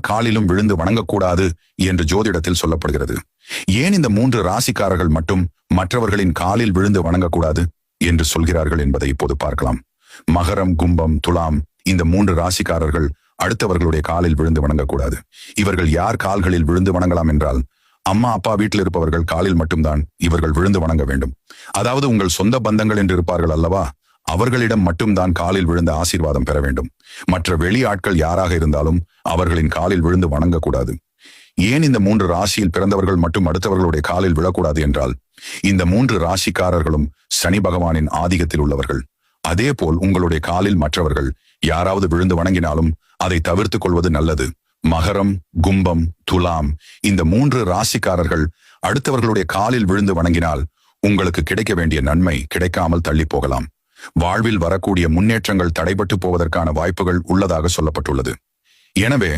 காலிலும் விழுந்து வணங்கக்கூடாது என்று ஜோதிடத்தில் சொல்லப்படுகிறது. ஏன் இந்த 3 ராசிக்காரர்கள் மட்டும் மற்றவர்களின் காலில் விழுந்து வணங்கக்கூடாது என்று சொல்கிறார்கள் என்பதை இப்போது பார்க்கலாம். மகரம், கும்பம், துலாம் இந்த 3 ராசிக்காரர்கள் அடுத்தவர்களுடைய காலில் விழுந்து வணங்கக்கூடாது. இவர்கள் யார் கால்களில் விழுந்து வணங்கலாம் என்றால், அம்மா அப்பா வீட்டில் இருப்பவர்கள் காலில் மட்டும்தான் இவர்கள் விழுந்து வணங்க வேண்டும். அதாவது உங்கள் சொந்த பந்தங்கள் என்று இருப்பார்கள் அல்லவா, அவர்களிடம் மட்டும்தான் காலில் விழுந்த ஆசீர்வாதம் பெற வேண்டும். மற்ற வெளி ஆட்கள் யாராக இருந்தாலும் அவர்களின் காலில் விழுந்து வணங்கக்கூடாது. ஏன் இந்த 3 ராசியில் பிறந்தவர்கள் மட்டும் அடுத்தவர்களுடைய காலில் விழக்கூடாது என்றால், இந்த 3 ராசிக்காரர்களும் சனி பகவானின் ஆதிக்கத்தில் உள்ளவர்கள். அதே போல் உங்களுடைய காலில் மற்றவர்கள் யாராவது விழுந்து வணங்கினாலும் அதை தவிர்த்து கொள்வது நல்லது. மகரம், கும்பம், துலாம் இந்த 3 ராசிக்காரர்கள் அடுத்தவர்களுடைய காலில் விழுந்து வணங்கினால் உங்களுக்கு கிடைக்க வேண்டிய நன்மை கிடைக்காமல் தள்ளி போகலாம். வாழ்வில் வரக்கூடிய முன்னேற்றங்கள் தடைபட்டு போவதற்கான வாய்ப்புகள் உள்ளதாக சொல்லப்பட்டுள்ளது. எனவே